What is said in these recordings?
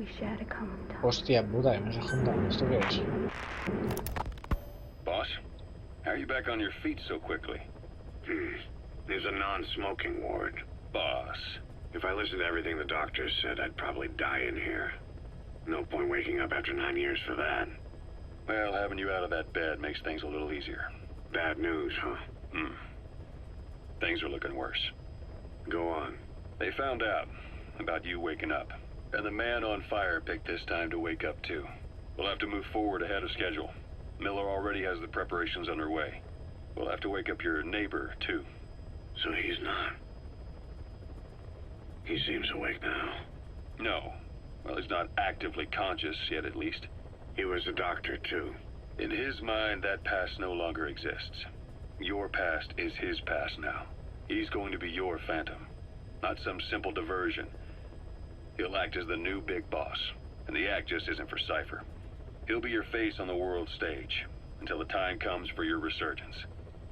we shared a common tongue. Hostia puta, que no se juntan. ¿Esto qué es? Boss, how are you back on your feet so quickly? There's a non-smoking ward. Boss. If I listened to everything the doctors said, I'd probably die in here. No point waking up after 9 years for that. Well, having you out of that bed makes things a little easier. Bad news, huh? Things are looking worse. Go on. They found out about you waking up, and the man on fire picked this time to wake up too. We'll have to move forward ahead of schedule. Miller already has the preparations underway. We'll have to wake up your neighbor too. So he's not. He seems awake now. No. Well, he's not actively conscious yet, at least. He was a doctor, too. In his mind, that past no longer exists. Your past is his past now. He's going to be your phantom, not some simple diversion. He'll act as the new big boss, and the act just isn't for Cypher. He'll be your face on the world stage, until the time comes for your resurgence.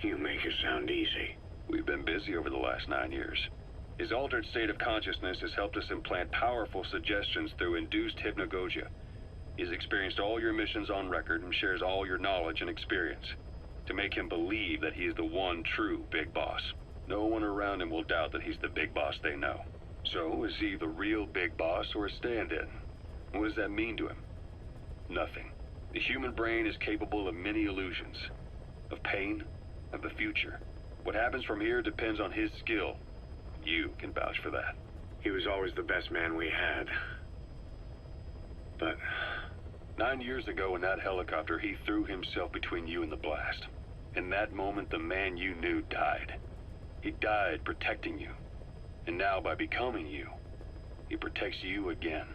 You make it sound easy. We've been busy over the last 9 years. His altered state of consciousness has helped us implant powerful suggestions through induced hypnagogia. He's experienced all your missions on record and shares all your knowledge and experience to make him believe that he is the one true big boss. No one around him will doubt that he's the big boss they know. So, is he the real big boss or a stand-in? What does that mean to him? Nothing. The human brain is capable of many illusions. Of pain, of the future. What happens from here depends on his skill. You can vouch for that. He was always the best man we had. But 9 years ago in that helicopter, he threw himself between you and the blast. In that moment, the man you knew died. He died protecting you. And now, by becoming you, he protects you again.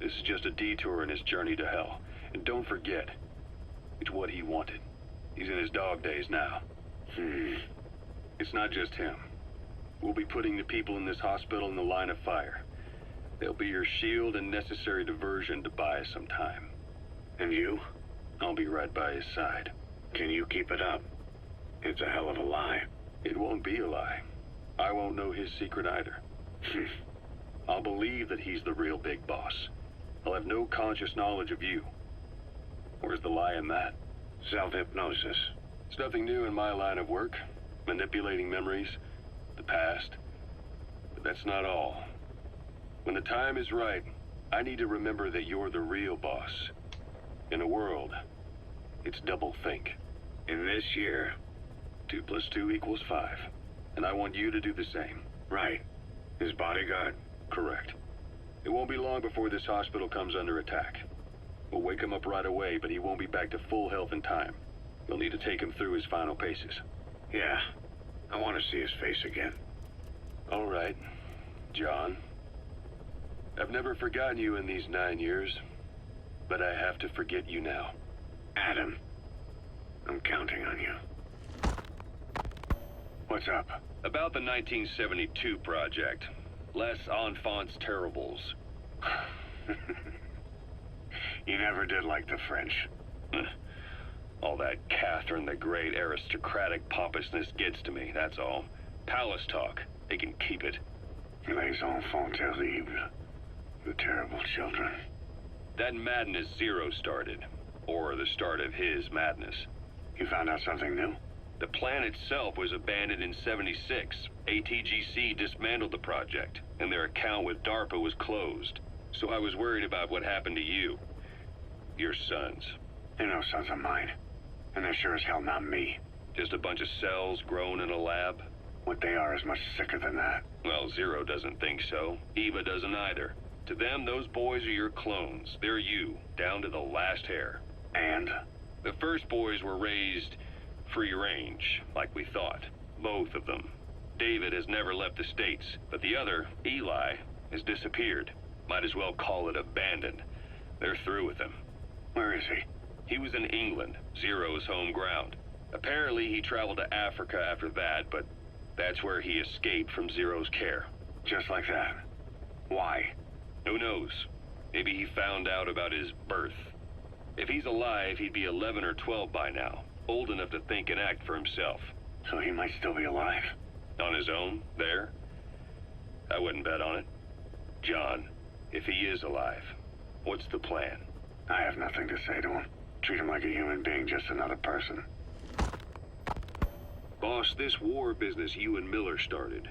This is just a detour in his journey to hell. And don't forget, it's what he wanted. He's in his dog days now. It's not just him. We'll be putting the people in this hospital in the line of fire. They'll be your shield and necessary diversion to buy us some time. And you? I'll be right by his side. Can you keep it up? It's a hell of a lie. It won't be a lie. I won't know his secret either. I'll believe that he's the real big boss. I'll have no conscious knowledge of you. Where's the lie in that? Self-hypnosis. It's nothing new in my line of work. Manipulating memories, the past. But that's not all. When the time is right, I need to remember that you're the real boss. In a world, it's double think. In this year, 2 + 2 = 5. And I want you to do the same. Right. His bodyguard? Correct. It won't be long before this hospital comes under attack. We'll wake him up right away, but he won't be back to full health in time. We'll need to take him through his final paces. Yeah. I want to see his face again. All right, John. I've never forgotten you in these 9 years, but I have to forget you now. Adam, I'm counting on you. What's up? About the 1972 project. Les Enfants Terribles. You never did like the French. All that Catherine the Great aristocratic pompousness gets to me, that's all. Palace talk. They can keep it. Les enfants terribles. The terrible children. That madness Zero started. Or the start of his madness. You found out something new? The plan itself was abandoned in '76. ATGC dismantled the project, and their account with DARPA was closed. So I was worried about what happened to you. Your sons. They're no sons of mine. And they're sure as hell not me. Just a bunch of cells grown in a lab? What they are is much sicker than that. Well, Zero doesn't think so. Eva doesn't either. To them, those boys are your clones. They're you, down to the last hair. And? The first boys were raised free range, like we thought. Both of them. David has never left the States, but the other, Eli, has disappeared. Might as well call it abandoned. They're through with him. Where is he? He was in England, Zero's home ground. Apparently he traveled to Africa after that, but that's where he escaped from Zero's care. Just like that. Why? Who knows? Maybe he found out about his birth. If he's alive, he'd be 11 or 12 by now. Old enough to think and act for himself. So he might still be alive. On his own, there? I wouldn't bet on it. John, if he is alive, What's the plan? I have nothing to say to him. Treat him like a human being, just another person. Boss, this war business you and Miller started.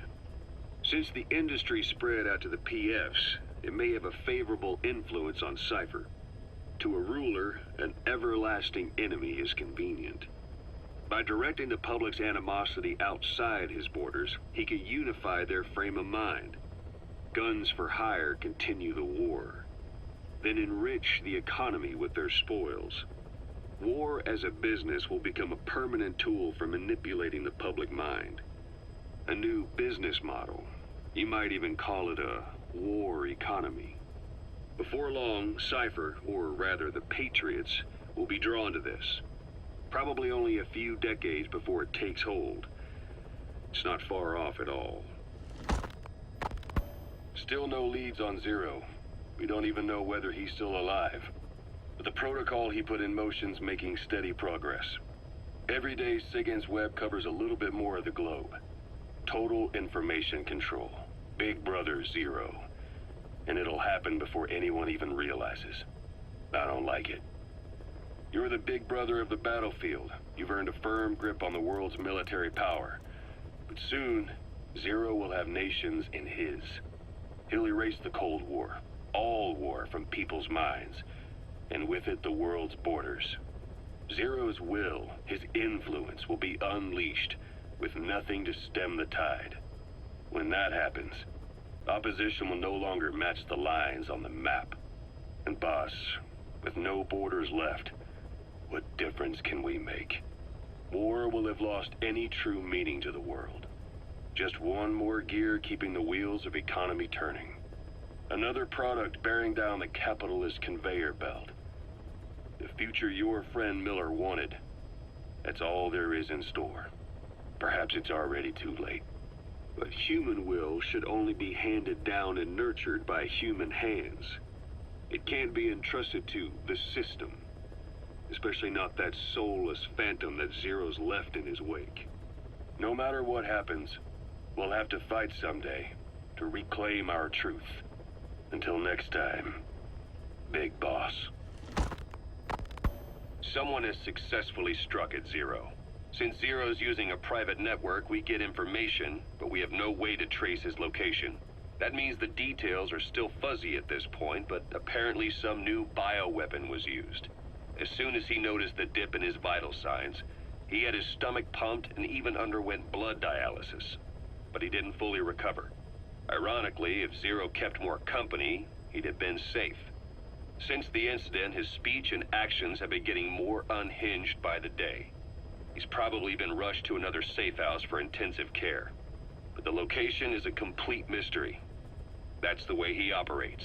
Since the industry spread out to the PFs, it may have a favorable influence on Cypher. To a ruler, an everlasting enemy is convenient. By directing the public's animosity outside his borders, he can unify their frame of mind. Guns for hire continue the war, then enrich the economy with their spoils. War as a business will become a permanent tool for manipulating the public mind. A new business model. You might even call it a war economy. Before long, Cypher, or rather the Patriots, will be drawn to this. Probably only a few decades before it takes hold. It's not far off at all. Still no leads on Zero. We don't even know whether he's still alive. But the protocol he put in motion's making steady progress. Every day, SIGINT's web covers a little bit more of the globe. Total information control. Big Brother Zero. And it'll happen before anyone even realizes. I don't like it. You're the big brother of the battlefield. You've earned a firm grip on the world's military power. But soon, Zero will have nations in his. He'll erase the Cold War. All war from people's minds. And with it, the world's borders. Zero's will, his influence, will be unleashed, with nothing to stem the tide. When that happens, opposition will no longer match the lines on the map. And boss, with no borders left, what difference can we make? War will have lost any true meaning to the world. Just one more gear keeping the wheels of economy turning. Another product bearing down the capitalist conveyor belt. The future your friend Miller wanted. That's all there is in store. Perhaps it's already too late. But human will should only be handed down and nurtured by human hands. It can't be entrusted to the system. Especially not that soulless phantom that Zero's left in his wake. No matter what happens, we'll have to fight someday to reclaim our truth. Until next time, Big Boss. Someone has successfully struck at Zero. Since Zero's using a private network, we get information, but we have no way to trace his location. That means the details are still fuzzy at this point, but apparently some new bioweapon was used. As soon as he noticed the dip in his vital signs, he had his stomach pumped and even underwent blood dialysis. But he didn't fully recover. Ironically, if Zero kept more company, he'd have been safe. Since the incident, his speech and actions have been getting more unhinged by the day. He's probably been rushed to another safe house for intensive care. But the location is a complete mystery. That's the way he operates.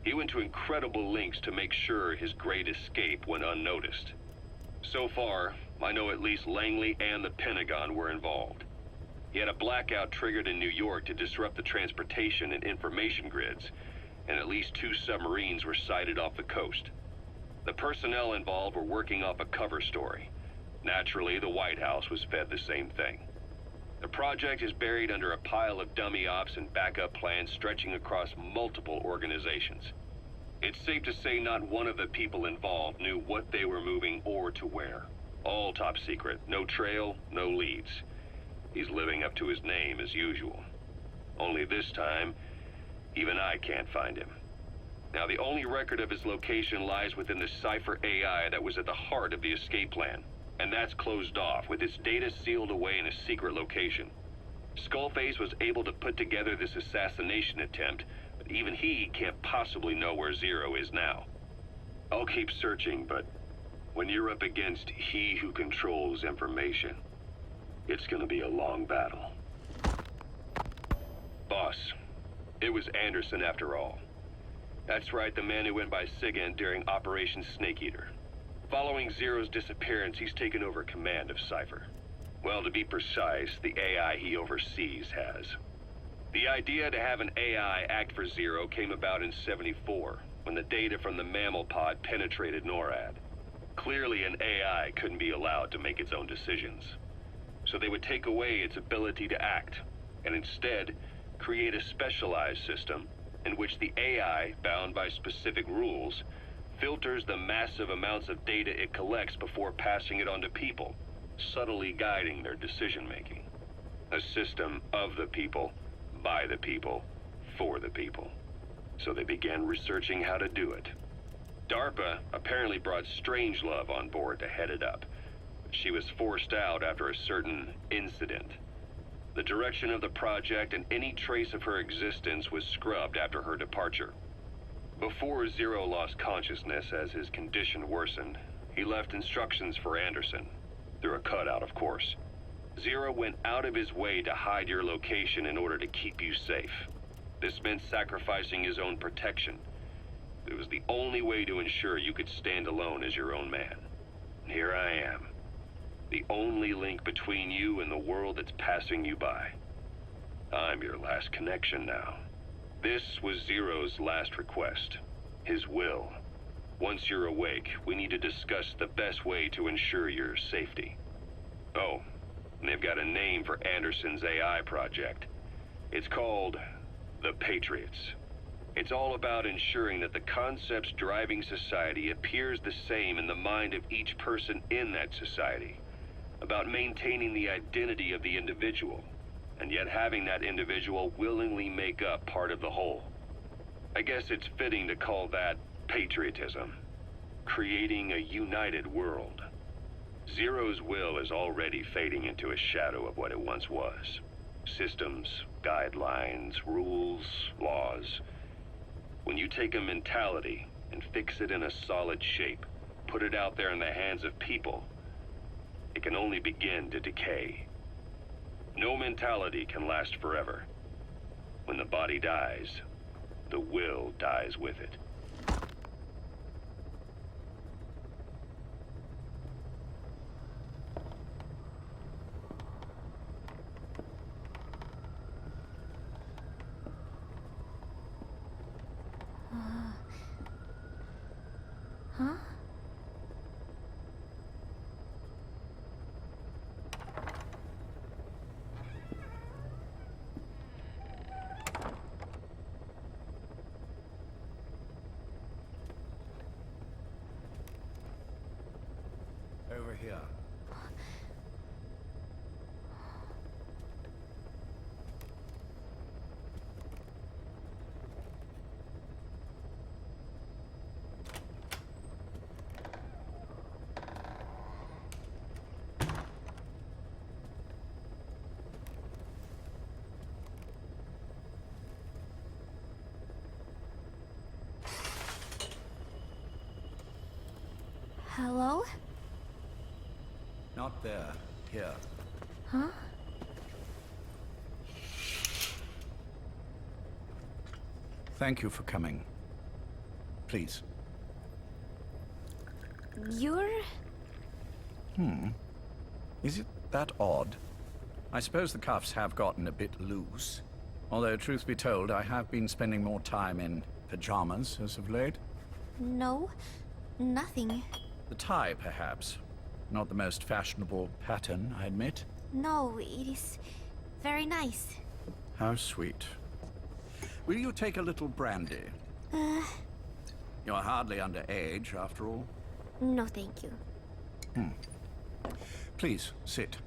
He went to incredible lengths to make sure his great escape went unnoticed. So far, I know at least Langley and the Pentagon were involved. He had a blackout triggered in New York to disrupt the transportation and information grids, and at least 2 submarines were sighted off the coast. The personnel involved were working off a cover story. Naturally, the White House was fed the same thing. The project is buried under a pile of dummy ops and backup plans stretching across multiple organizations. It's safe to say not one of the people involved knew what they were moving or to where. All top secret, no trail, no leads. He's living up to his name as usual. Only this time, even I can't find him. Now, the only record of his location lies within the Cypher AI that was at the heart of the escape plan. And that's closed off, with its data sealed away in a secret location. Skullface was able to put together this assassination attempt, but even he can't possibly know where Zero is now. I'll keep searching, but when you're up against he who controls information, it's gonna be a long battle. Boss, it was Anderson after all. That's right, the man who went by SIGINT during Operation Snake Eater. Following Zero's disappearance, he's taken over command of Cypher. Well, to be precise, the AI he oversees has. The idea to have an AI act for Zero came about in '74, when the data from the mammal pod penetrated NORAD. Clearly, an AI couldn't be allowed to make its own decisions. So they would take away its ability to act, and instead create a specialized system in which the AI, bound by specific rules, filters the massive amounts of data it collects before passing it on to people, subtly guiding their decision-making. A system of the people, by the people, for the people. So they began researching how to do it. DARPA apparently brought Strangelove on board to head it up. She was forced out after a certain incident. The direction of the project and any trace of her existence was scrubbed after her departure. Before Zero lost consciousness as his condition worsened, he left instructions for Anderson, through a cutout, of course. Zero went out of his way to hide your location in order to keep you safe. This meant sacrificing his own protection. It was the only way to ensure you could stand alone as your own man. And here I am, the only link between you and the world that's passing you by. I'm your last connection now. This was Zero's last request, his will. Once you're awake, we need to discuss the best way to ensure your safety. Oh, and they've got a name for Anderson's AI project. It's called the Patriots. It's all about ensuring that the concepts driving society appears the same in the mind of each person in that society. About maintaining the identity of the individual, and yet having that individual willingly make up part of the whole. I guess it's fitting to call that patriotism. Creating a united world. Zero's will is already fading into a shadow of what it once was. Systems, guidelines, rules, laws. When you take a mentality and fix it in a solid shape, put it out there in the hands of people, it can only begin to decay. No mentality can last forever. When the body dies, the will dies with it. Huh? Over here. Hello? Not there. Here. Huh? Thank you for coming. Please. You're... Is it that odd? I suppose the cuffs have gotten a bit loose. Although, truth be told, I have been spending more time in pajamas as of late. No, nothing. The tie, perhaps. Not the most fashionable pattern, I admit. No, it is very nice. How sweet. Will you take a little brandy? You're hardly underage, after all. No, thank you. Please, sit.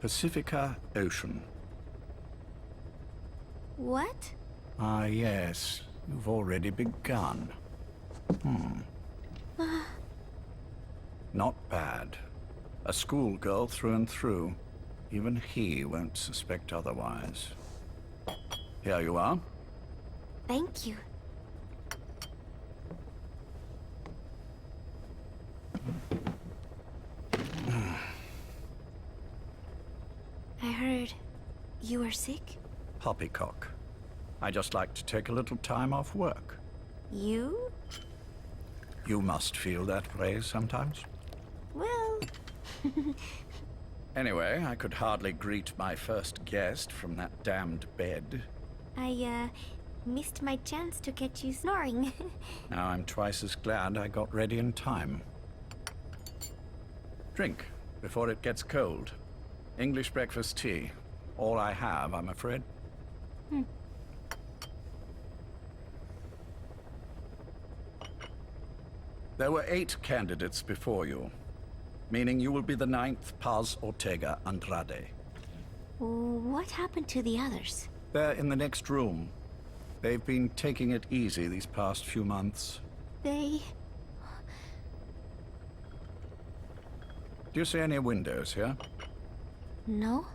Pacifica Ocean. What? Ah, yes. You've already begun. Not bad. A schoolgirl through and through. Even he won't suspect otherwise. Here you are. Thank you. I heard you were sick? Poppycock. I just like to take a little time off work. You? You must feel that way sometimes. Well... Anyway, I could hardly greet my first guest from that damned bed. I, missed my chance to catch you snoring. Now I'm twice as glad I got ready in time. Drink before it gets cold. English breakfast tea. All I have, I'm afraid. There were 8 candidates before you, meaning you will be the 9th Paz Ortega Andrade. What happened to the others? They're in the next room. They've been taking it easy these past few months. They... Do you see any windows here? No?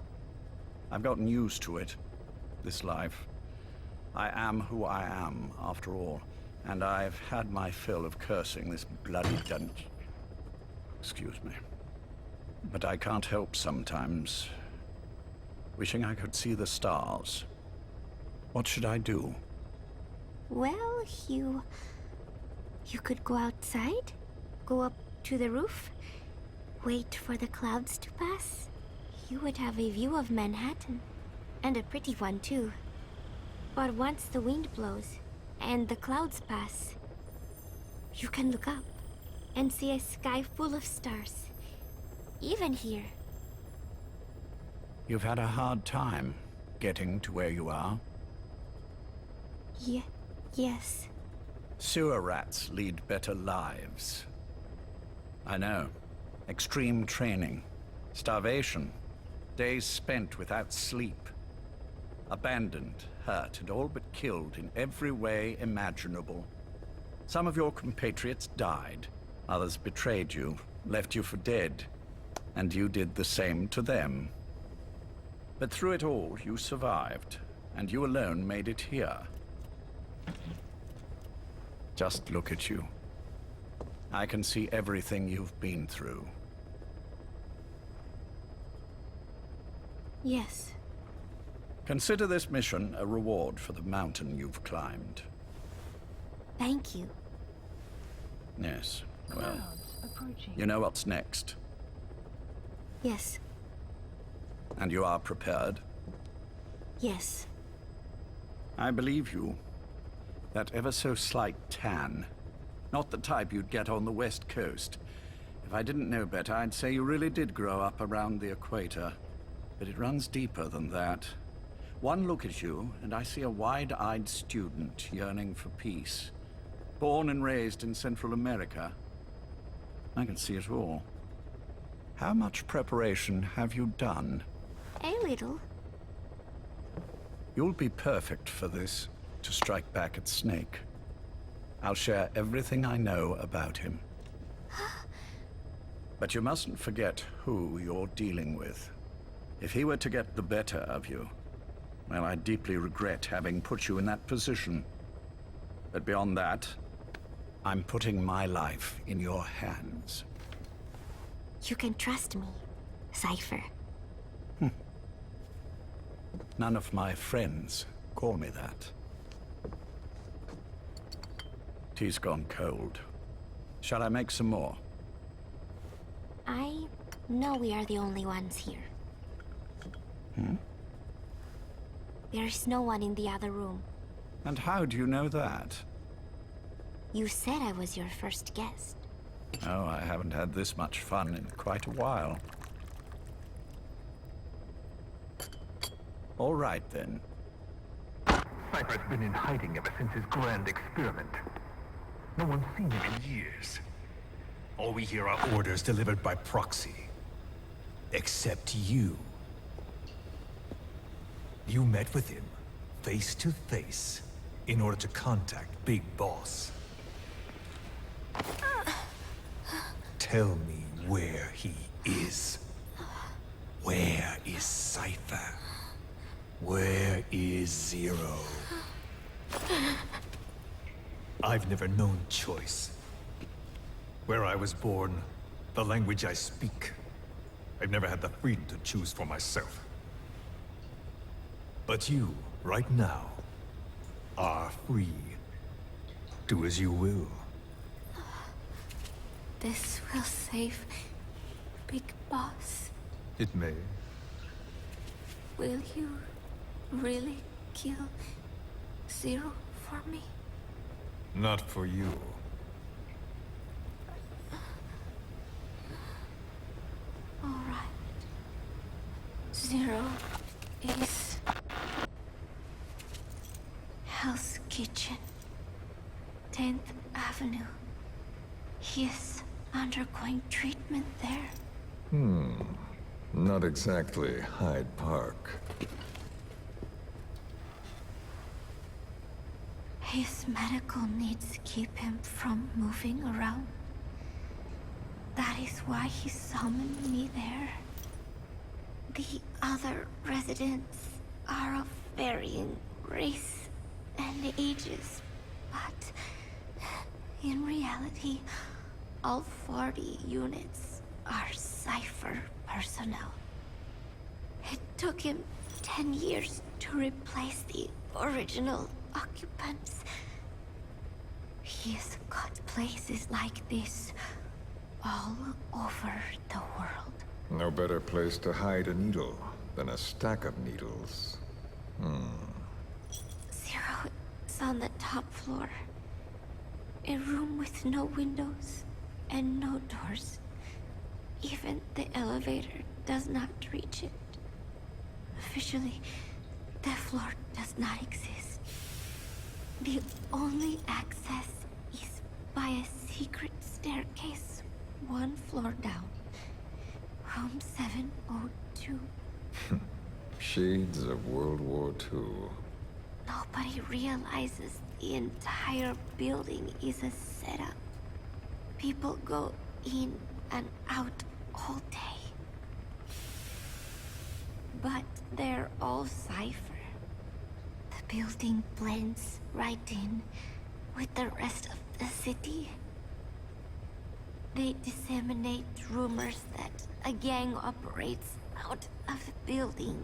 I've gotten used to it, this life. I am who I am, after all, and I've had my fill of cursing this bloody dungeon. Excuse me. But I can't help sometimes wishing I could see the stars. What should I do? Well, you could go outside, go up to the roof, wait for the clouds to pass. You would have a view of Manhattan, and a pretty one too. But once the wind blows and the clouds pass, you can look up and see a sky full of stars, even here. You've had a hard time getting to where you are. Yes. Sewer rats lead better lives. I know. Extreme training, starvation, days spent without sleep. Abandoned, hurt, and all but killed in every way imaginable. Some of your compatriots died. Others betrayed you, left you for dead. And you did the same to them. But through it all, you survived, and you alone made it here. Just look at you. I can see everything you've been through. Yes. Consider this mission a reward for the mountain you've climbed. Thank you. Yes, well, you know what's next. Yes. And you are prepared? Yes. I believe you. That ever so slight tan. Not the type you'd get on the West Coast. If I didn't know better, I'd say you really did grow up around the equator. But it runs deeper than that. One look at you, and I see a wide-eyed student yearning for peace. Born and raised in Central America. I can see it all. How much preparation have you done? A little. You'll be perfect for this, to strike back at Snake. I'll share everything I know about him. But you mustn't forget who you're dealing with. If he were to get the better of you, well, I deeply regret having put you in that position. But beyond that, I'm putting my life in your hands. You can trust me, Cypher. None of my friends call me that. Tea's gone cold. Shall I make some more? I know we are the only ones here. There's no one in the other room. And how do you know that? You said I was your first guest. Oh, I haven't had this much fun in quite a while. All right, then. Cypher's been in hiding ever since his grand experiment. No one's seen him in years. All we hear are orders delivered by proxy. Except you. You met with him, face to face, in order to contact Big Boss. Tell me where he is. Where is Cypher? Where is Zero? I've never known choice. Where I was born, the language I speak, I've never had the freedom to choose for myself. But you, right now, are free. Do as you will. This will save Big Boss. It may. Will you really kill Zero for me? Not for you. Zero is Hell's Kitchen, 10th Avenue. He is undergoing treatment there. Not exactly Hyde Park. His medical needs keep him from moving around. That is why he summoned me there. The other residents are of varying race and ages, but in reality, all 40 units are Cypher personnel. It took him 10 years to replace the original occupants. He has got places like this all over the world. No better place to hide a needle than a stack of needles. Zero is on the top floor. A room with no windows and no doors. Even the elevator does not reach it. Officially, the floor does not exist. The only access is by a secret staircase 1 floor down. Room 702. Shades of World War II. Nobody realizes the entire building is a setup. People go in and out all day. But they're all Cypher. The building blends right in with the rest of the city. They disseminate rumors that a gang operates out of the building.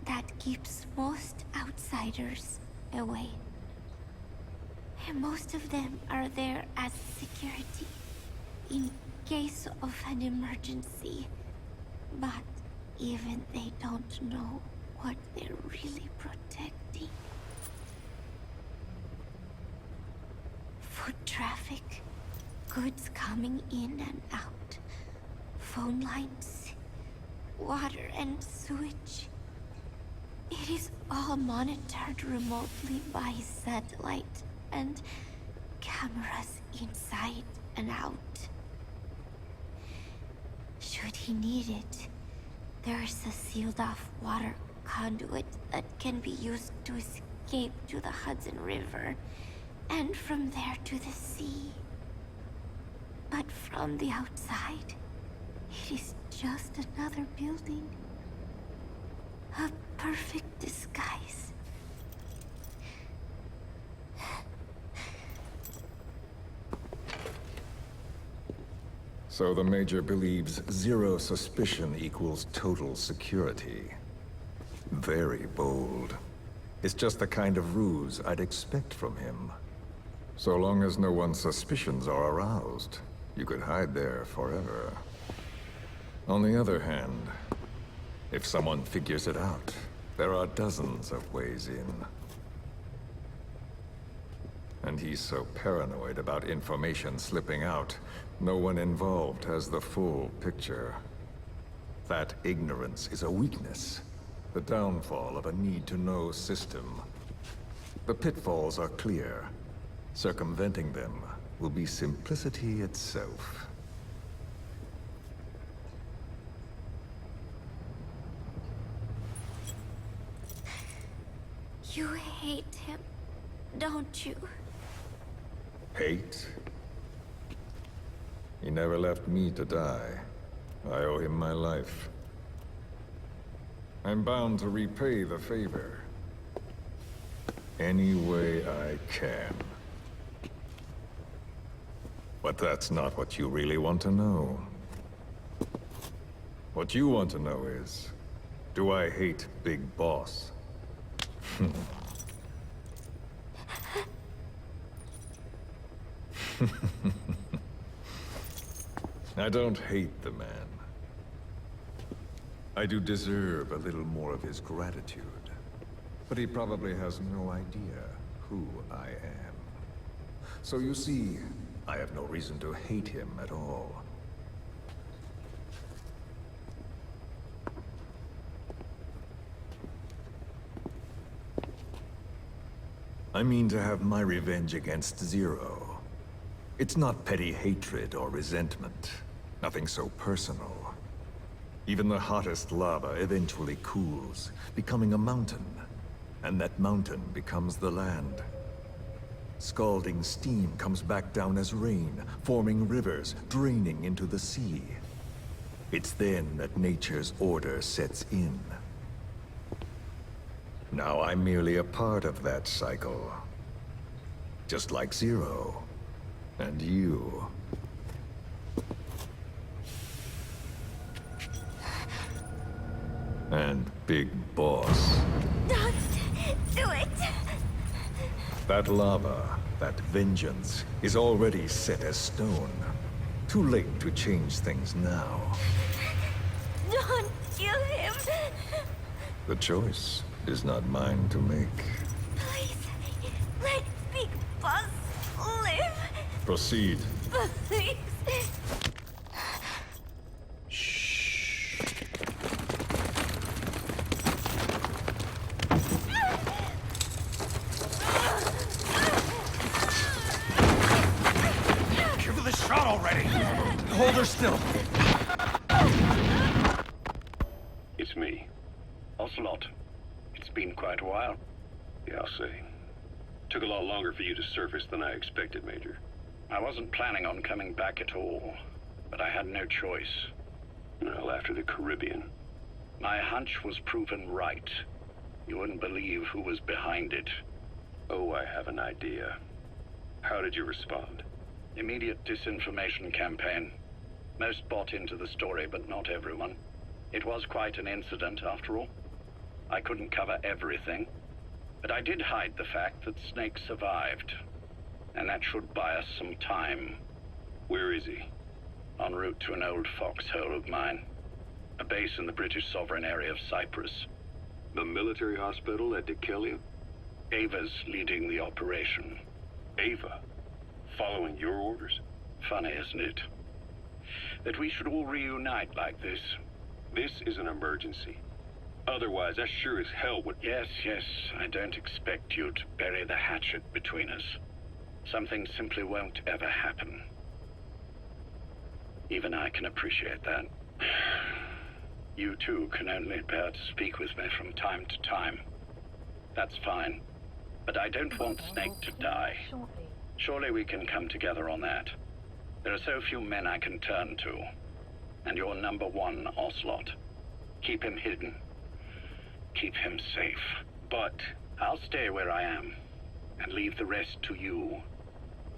That keeps most outsiders away. And most of them are there as security, in case of an emergency. But even they don't know what they're really protecting. Foot traffic, goods coming in and out, phone lines, water and sewage. It is all monitored remotely by satellite and cameras inside and out. Should he need it, there is a sealed-off water conduit that can be used to escape to the Hudson River, and from there to the sea. But from the outside, it is just another building. A perfect disguise. So the Major believes zero suspicion equals total security. Very bold. It's just the kind of ruse I'd expect from him. So long as no one's suspicions are aroused, you could hide there forever. On the other hand, if someone figures it out, there are dozens of ways in. And he's so paranoid about information slipping out, no one involved has the full picture. That ignorance is a weakness, the downfall of a need-to-know system. The pitfalls are clear. Circumventing them will be simplicity itself. You hate him, don't you? Hate? He never left me to die. I owe him my life. I'm bound to repay the favor. Any way I can. But that's not what you really want to know. What you want to know is, do I hate Big Boss? I don't hate the man. I do deserve a little more of his gratitude. But he probably has no idea who I am. So you see, I have no reason to hate him at all. I mean to have my revenge against Zero. It's not petty hatred or resentment. Nothing so personal. Even the hottest lava eventually cools, becoming a mountain. And that mountain becomes the land. Scalding steam comes back down as rain, forming rivers, draining into the sea. It's then that nature's order sets in. Now I'm merely a part of that cycle. Just like Zero. And you. And Big Boss. Don't do it! That lava, that vengeance, is already set as stone. Too late to change things now. Don't kill him! The choice is not mine to make. Please, let Big Boss live! Proceed. Please! Give her the shot already! Hold her still. It's me. Ocelot. It's been quite a while. Yeah, I'll say. Took a lot longer for you to surface than I expected, Major. I wasn't planning on coming back at all, but I had no choice. Well, after the Caribbean. My hunch was proven right. You wouldn't believe who was behind it. Oh, I have an idea. How did you respond? Immediate disinformation campaign. Most bought into the story, but not everyone. It was quite an incident, after all. I couldn't cover everything, but I did hide the fact that Snake survived. And that should buy us some time. Where is he? En route to an old foxhole of mine. A base in the British sovereign area of Cyprus. The military hospital at Dikelia? Ava's leading the operation. Ava? Following your orders? Funny, isn't it? That we should all reunite like this. This is an emergency. Otherwise, I sure as hell would... Yes, I don't expect you to bury the hatchet between us. Something simply won't ever happen. Even I can appreciate that. You too can only bear to speak with me from time to time. That's fine. But I don't want Snake to die. Surely we can come together on that. There are so few men I can turn to. And you're number one, Ocelot. Keep him hidden. Keep him safe. But I'll stay where I am. And leave the rest to you.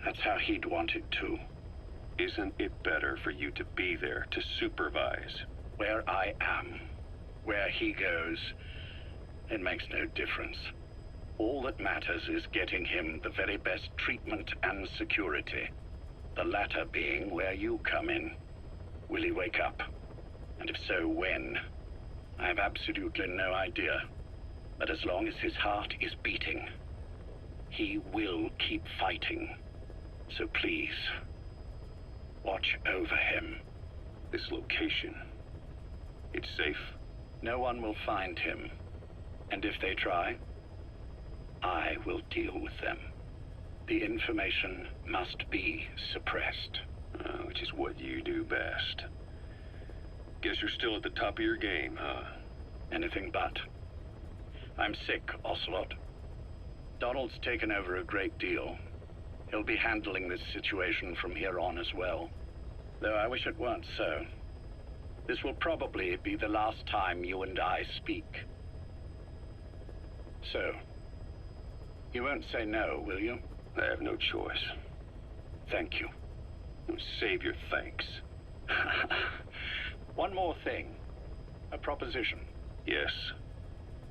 That's how he'd want it too. Isn't it better for you to be there to supervise? Where I am, where he goes, it makes no difference. All that matters is getting him the very best treatment and security. The latter being where you come in. Will he wake up? And if so, when? I have absolutely no idea. But as long as his heart is beating, he will keep fighting. So please, watch over him. This location, it's safe? No one will find him. And if they try, I will deal with them. The information must be suppressed. Which is what you do best. Guess you're still at the top of your game, huh? Anything but. I'm sick, Ocelot. Donald's taken over a great deal. He'll be handling this situation from here on as well. Though I wish it weren't so. This will probably be the last time you and I speak. So, you won't say no, will you? I have no choice. Thank you. Save your thanks. One more thing. A proposition. Yes.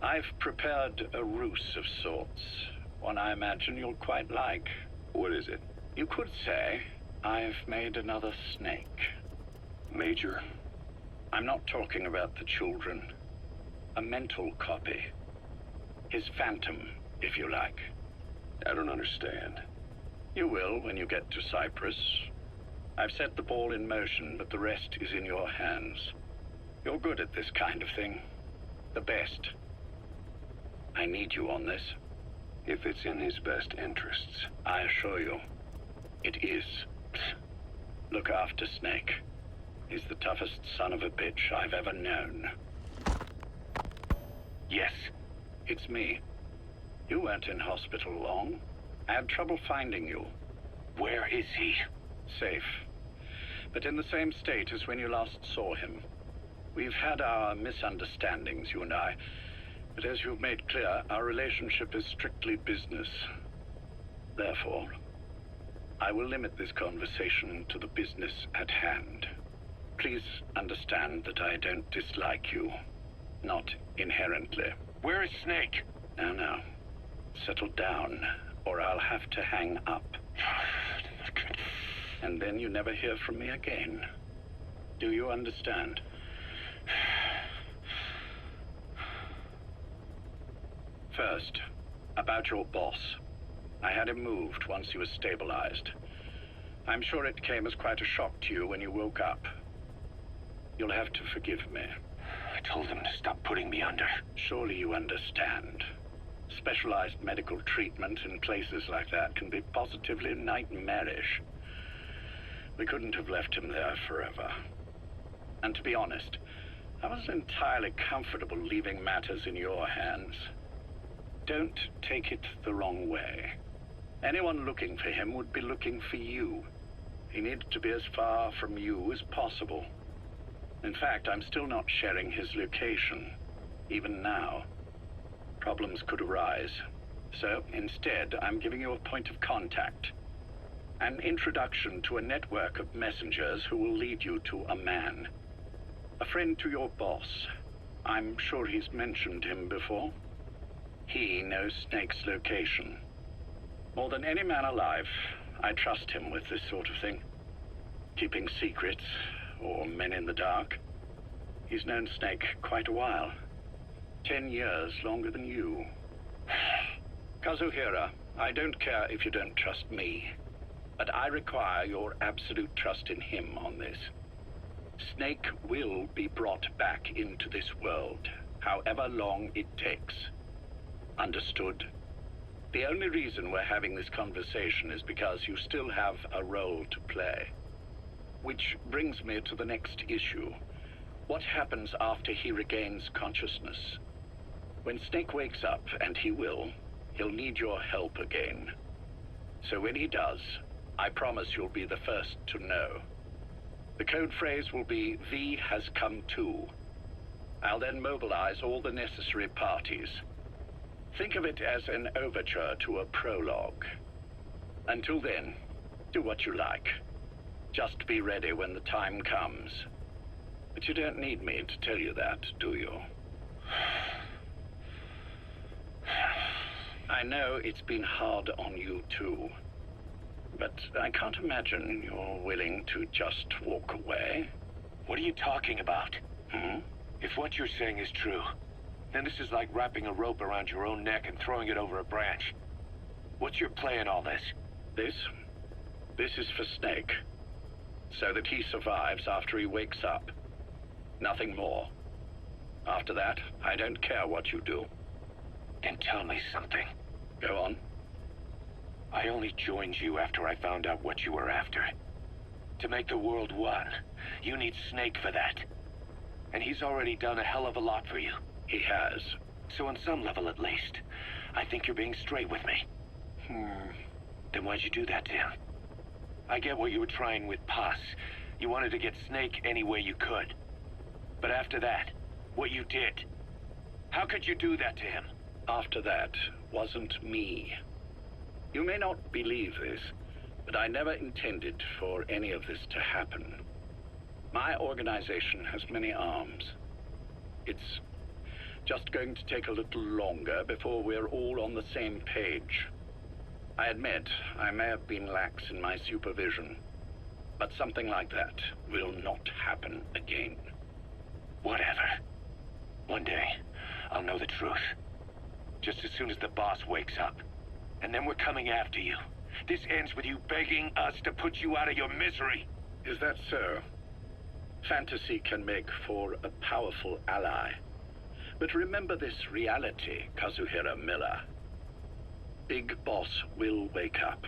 I've prepared a ruse of sorts. One I imagine you'll quite like. What is it? You could say I've made another Snake. Major? I'm not talking about the children. A mental copy. His phantom, if you like. I don't understand. You will when you get to Cyprus. I've set the ball in motion, but the rest is in your hands. You're good at this kind of thing. The best. I need you on this. if it's in his best interests. I assure you, it is. Look after Snake. He's the toughest son of a bitch I've ever known. Yes. It's me. You weren't in hospital long. I had trouble finding you. Where is he? Safe. But in the same state as when you last saw him. We've had our misunderstandings, you and I. But as you've made clear, our relationship is strictly business. Therefore, I will limit this conversation to the business at hand. Please understand that I don't dislike you. Not inherently. Where is Snake? Now. Settle down, or I'll have to hang up. And then you never hear from me again. Do you understand? First, about your boss. I had him moved once he was stabilized. I'm sure it came as quite a shock to you when you woke up. You'll have to forgive me. I told him to stop putting me under. Surely you understand. Specialized medical treatment in places like that can be positively nightmarish. We couldn't have left him there forever. And to be honest, I wasn't entirely comfortable leaving matters in your hands. Don't take it the wrong way. Anyone looking for him would be looking for you. He needed to be as far from you as possible. In fact, I'm still not sharing his location, even now. Problems could arise. So instead, I'm giving you a point of contact. An introduction to a network of messengers who will lead you to a man. A friend to your boss. I'm sure he's mentioned him before. He knows Snake's location. More than any man alive, I trust him with this sort of thing. Keeping secrets, or men in the dark. He's known Snake quite a while. 10 years longer than you. Kazuhira, I don't care if you don't trust me, but I require your absolute trust in him on this. Snake will be brought back into this world, however long it takes. Understood? The only reason we're having this conversation is because you still have a role to play. Which brings me to the next issue. What happens after he regains consciousness? When Snake wakes up, and he will, he'll need your help again. So when he does, I promise you'll be the first to know. The code phrase will be, V has come to. I'll then mobilize all the necessary parties. Think of it as an overture to a prologue. Until then, do what you like. Just be ready when the time comes. But you don't need me to tell you that, do you? I know it's been hard on you too. But I can't imagine you're willing to just walk away. What are you talking about? If what you're saying is true, then this is like wrapping a rope around your own neck and throwing it over a branch. What's your play in all this? This is for Snake. So that he survives after he wakes up. Nothing more. After that, I don't care what you do. Then tell me something. Go on. I only joined you after I found out what you were after. To make the world one, you need Snake for that. And he's already done a hell of a lot for you. He has. So on some level at least, I think you're being straight with me. Then why'd you do that to him? I get what you were trying with Paz. You wanted to get Snake any way you could. But after that, what you did, how could you do that to him? After that wasn't me. You may not believe this, but I never intended for any of this to happen. My organization has many arms. It's just going to take a little longer before we're all on the same page. I admit I may have been lax in my supervision, but something like that will not happen again. Whatever. One day, I'll know the truth. Just as soon as the boss wakes up. And then we're coming after you. This ends with you begging us to put you out of your misery. Is that so? Fantasy can make for a powerful ally. But remember this reality, Kazuhira Miller. Big Boss will wake up.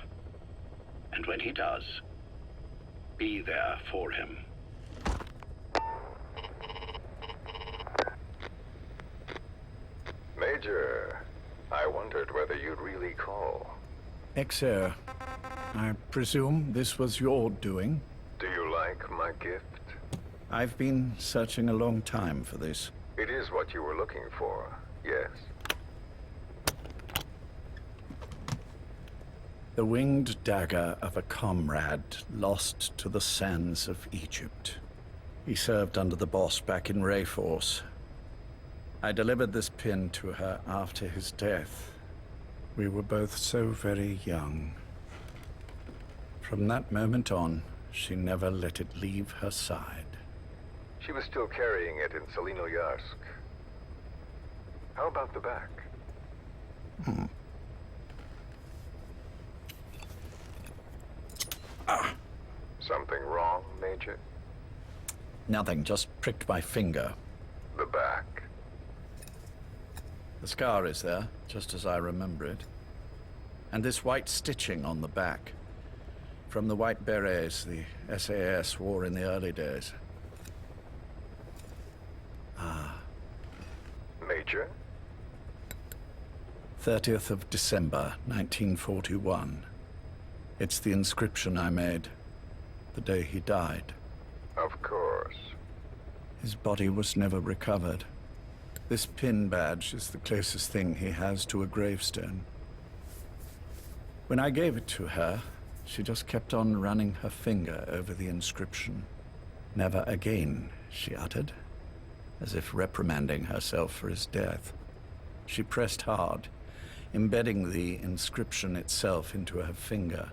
And when he does, be there for him. Major, I wondered whether you'd really call. Exer, I presume this was your doing? Do you like my gift? I've been searching a long time for this. It is what you were looking for, yes. The winged dagger of a comrade lost to the sands of Egypt. He served under the boss back in Rayforce. I delivered this pin to her after his death. We were both so very young. From that moment on, she never let it leave her side. She was still carrying it in Selinoyarsk. How about the back? Something wrong, Major? Nothing, just pricked my finger. The back. The scar is there, just as I remember it. And this white stitching on the back. From the white berets the SAS wore in the early days. Major? 30th of December, 1941. It's the inscription I made the day he died. Of course. His body was never recovered. This pin badge is the closest thing he has to a gravestone. When I gave it to her, she just kept on running her finger over the inscription. Never again, she uttered, as if reprimanding herself for his death. She pressed hard, embedding the inscription itself into her finger.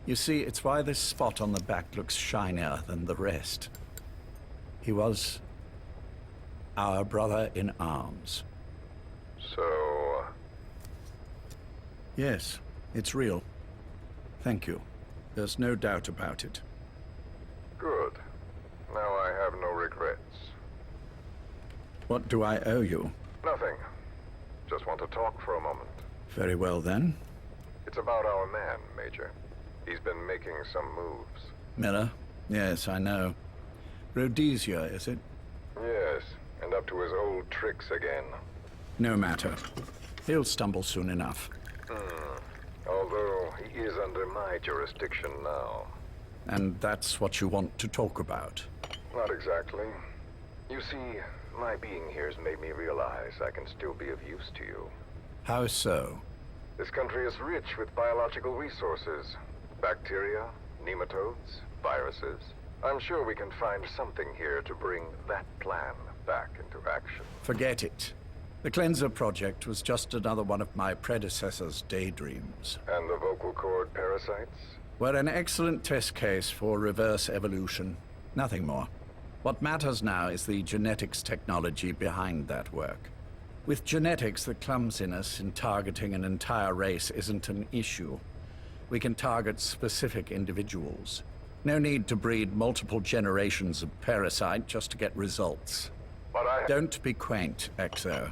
You see, it's why this spot on the back looks shinier than the rest. He was our brother in arms. So... Yes, it's real. Thank you. There's no doubt about it. good. Now I have no regrets. What do I owe you? Nothing. Just want to talk for a moment. Very well, then. It's about our man, Major. He's been making some moves. Miller? Yes, I know. Rhodesia, is it? Yes, and up to his old tricks again. No matter. He'll stumble soon enough. Although he is under my jurisdiction now. And that's what you want to talk about? Not exactly. You see, my being here's made me realize I can still be of use to you. How so? This country is rich with biological resources. Bacteria, nematodes, viruses. I'm sure we can find something here to bring that plan back into action. Forget it. The Cleanser Project was just another one of my predecessor's daydreams. And the vocal cord parasites? We're an excellent test case for reverse evolution. Nothing more. What matters now is the genetics technology behind that work. With genetics, the clumsiness in targeting an entire race isn't an issue. We can target specific individuals. No need to breed multiple generations of parasite just to get results. But I... Don't be quaint, Exo.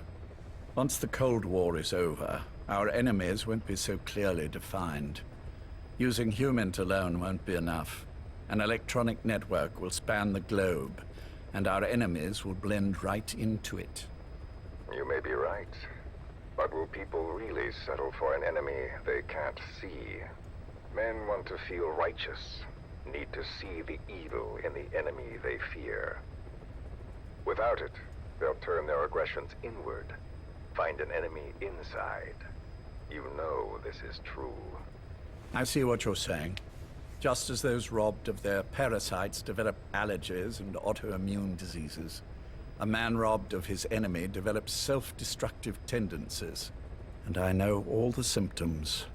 Once the Cold War is over, our enemies won't be so clearly defined. Using humans alone won't be enough. An electronic network will span the globe, and our enemies will blend right into it. You may be right. But will people really settle for an enemy they can't see? Men want to feel righteous, need to see the evil in the enemy they fear. Without it, they'll turn their aggressions inward, find an enemy inside. You know this is true. I see what you're saying. Just as those robbed of their parasites develop allergies and autoimmune diseases, a man robbed of his enemy develops self-destructive tendencies. And I know all the symptoms.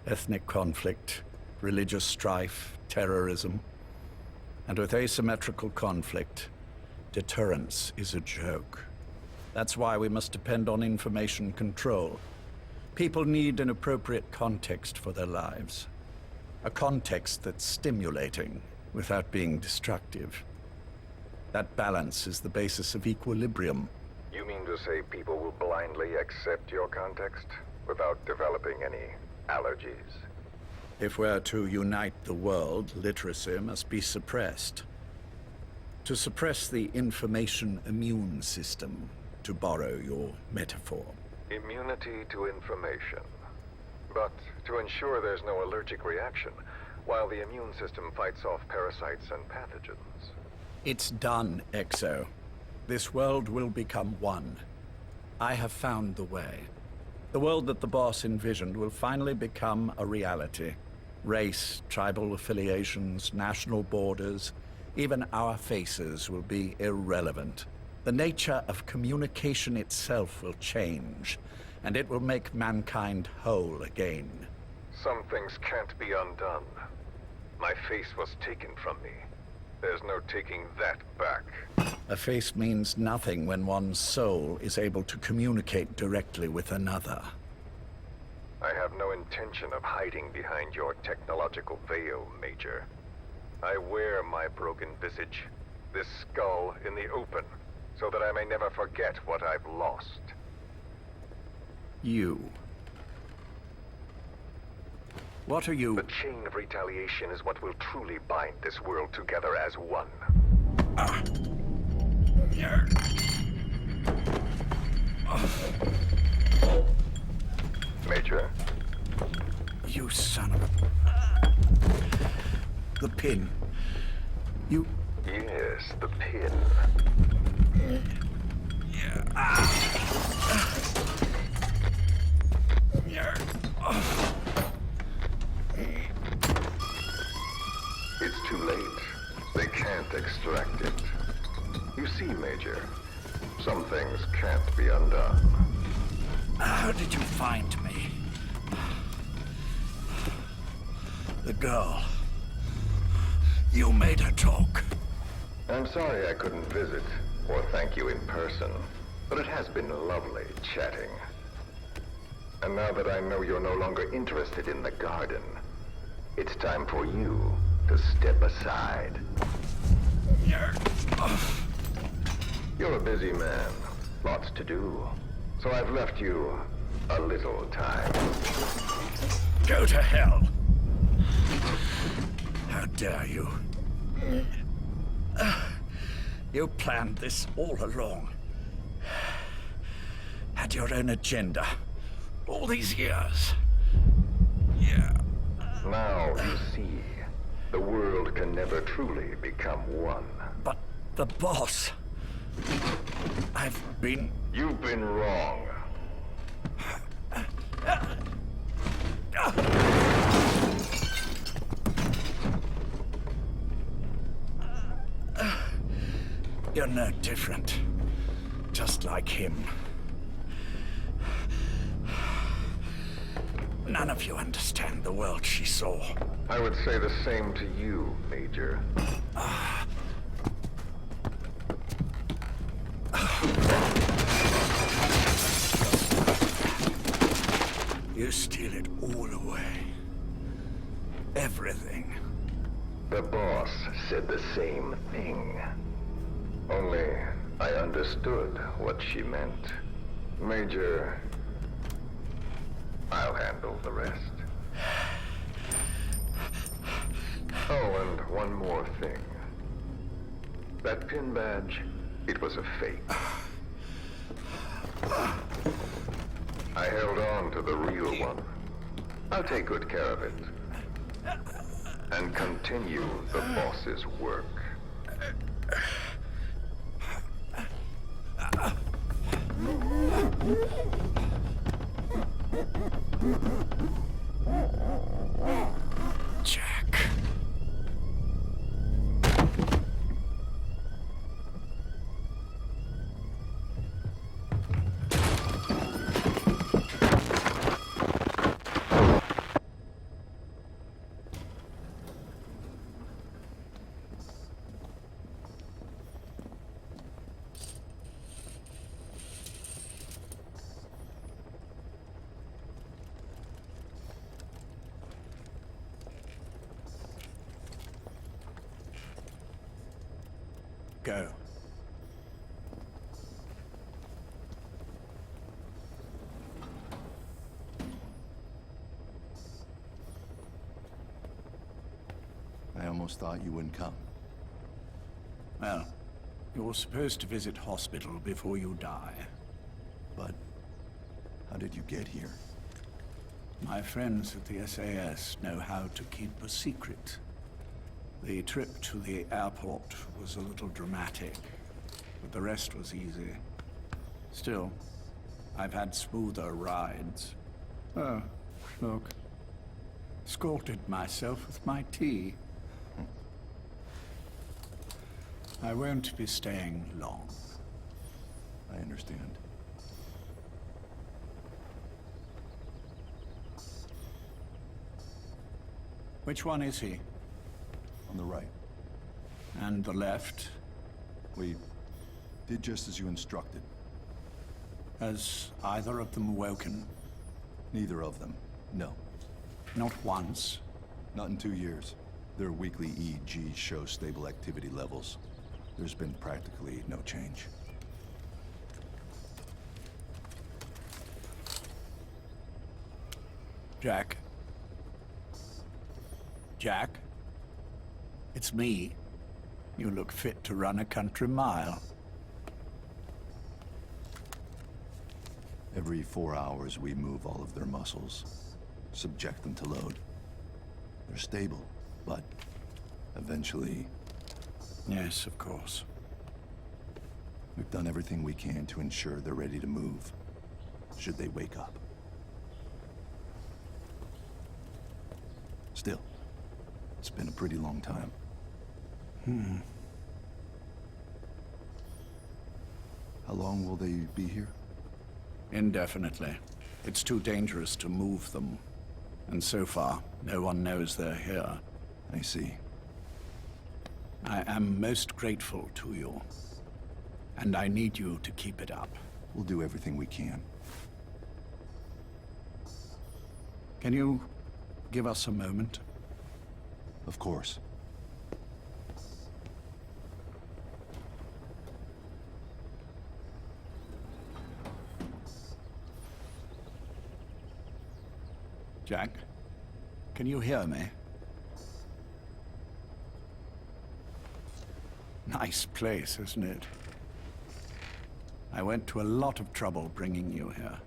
Ethnic conflict, religious strife, terrorism. And with asymmetrical conflict, deterrence is a joke. That's why we must depend on information control. People need an appropriate context for their lives. A context that's stimulating without being destructive. That balance is the basis of equilibrium. You mean to say people will blindly accept your context? without developing any allergies. If we're to unite the world, literacy must be suppressed. To suppress the information immune system, to borrow your metaphor. Immunity to information. But to ensure there's no allergic reaction, while the immune system fights off parasites and pathogens. It's done, Exo. This world will become one. I have found the way. The world that the boss envisioned will finally become a reality. Race, tribal affiliations, national borders, even our faces will be irrelevant. The nature of communication itself will change, and it will make mankind whole again. Some things can't be undone. My face was taken from me. There's no taking that back. A face means nothing when one's soul is able to communicate directly with another. I have no intention of hiding behind your technological veil, Major. I wear my broken visage, this skull, in the open, so that I may never forget what I've lost. You. What are you? The chain of retaliation is what will truly bind this world together as one. Major? You son of a... The pin. You... Yes, the pin. It's too late. They can't extract it. You see, Major, some things can't be undone. How did you find me? The girl. You made her talk. I'm sorry I couldn't visit or thank you in person, but it has been lovely chatting. And now that I know you're no longer interested in the garden, it's time for you to step aside. You're a busy man, lots to do, so I've left you a little time. Go to hell! How dare you? You planned this all along. Had your own agenda. All these years. Yeah. Now you see, the world can never truly become one. But the boss... You've been wrong. You're no different. Just like him. None of you understand the world she saw. I would say the same to you, Major. You steal it all away. Everything. The boss said the same thing. Only I understood what she meant. Major, I'll handle the rest. Oh, and one more thing. That pin badge, it was a fake. I held on to the real one. I'll take good care of it. And continue the boss's work. Jack. Go. almost thought you wouldn't come. Well, you're supposed to visit hospital before you die. But how did you get here? My friends at the SAS know how to keep a secret. The trip to the airport was a little dramatic, but the rest was easy. Still, I've had smoother rides. Oh, look. Escorted myself with my tea. I won't be staying long. I understand. Which one is he? On the right. And the left? We did just as you instructed. Has either of them woken? Neither of them. No. Not once. Not in 2 years. Their weekly EEGs show stable activity levels. There's been practically no change. Jack? Jack? It's me. You look fit to run a country mile. Every 4 hours, we move all of their muscles, subject them to load. They're stable, but eventually... Yes, of course. We've done everything we can to ensure they're ready to move, should they wake up. Still, it's been a pretty long time. How long will they be here? Indefinitely. It's too dangerous to move them. And so far, no one knows they're here. I see. I am most grateful to you. And I need you to keep it up. We'll do everything we can. Can you give us a moment? Of course. Jack, can you hear me? Nice place, isn't it? I went to a lot of trouble bringing you here.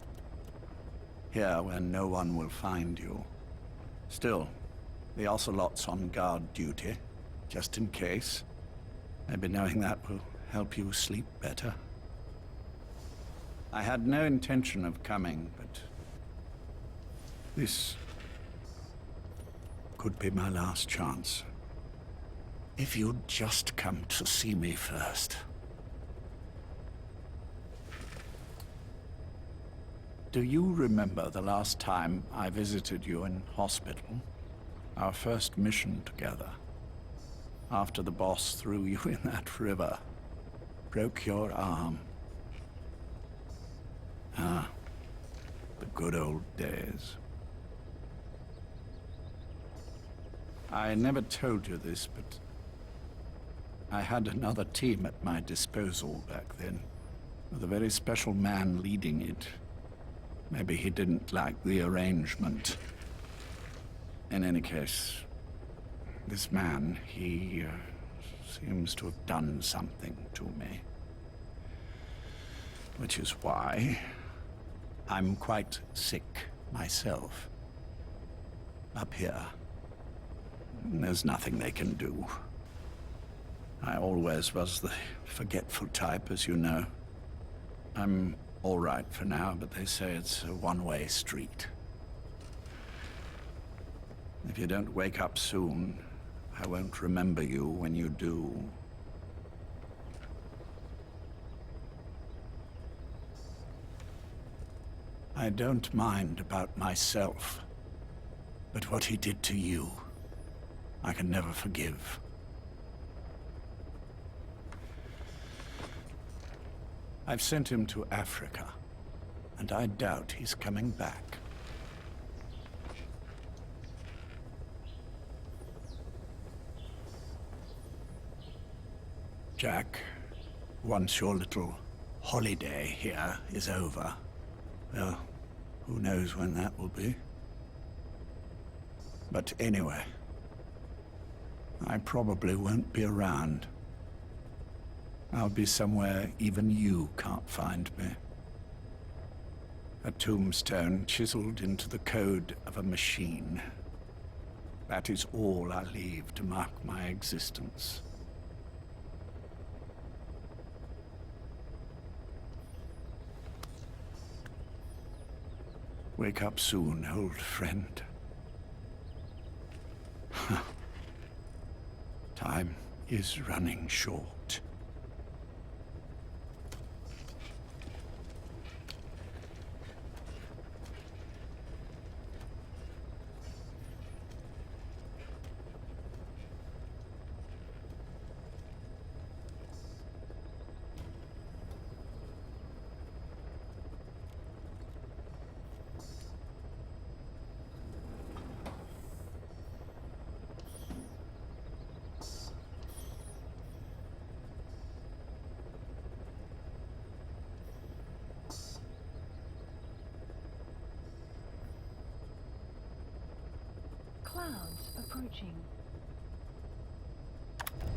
Here, where no one will find you. Still, the Ocelot's on guard duty, just in case. Maybe knowing that will help you sleep better. I had no intention of coming, but this could be my last chance. If you'd just come to see me first. Do you remember the last time I visited you in hospital? Our first mission together. After the boss threw you in that river. Broke your arm. Ah, the good old days. I never told you this, but I had another team at my disposal back then, with a very special man leading it. Maybe he didn't like the arrangement. In any case, this man, he seems to have done something to me. Which is why I'm quite sick myself. Up here. There's nothing they can do. I always was the forgetful type, as you know. I'm all right for now, but they say it's a one-way street. If you don't wake up soon, I won't remember you when you do. I don't mind about myself, but what he did to you, I can never forgive. I've sent him to Africa, and I doubt he's coming back. Jack, once your little holiday here is over, well, who knows when that will be? But anyway, I probably won't be around. I'll be somewhere even you can't find me. A tombstone chiseled into the code of a machine. That is all I leave to mark my existence. Wake up soon, old friend. Time is running short. Clouds approaching.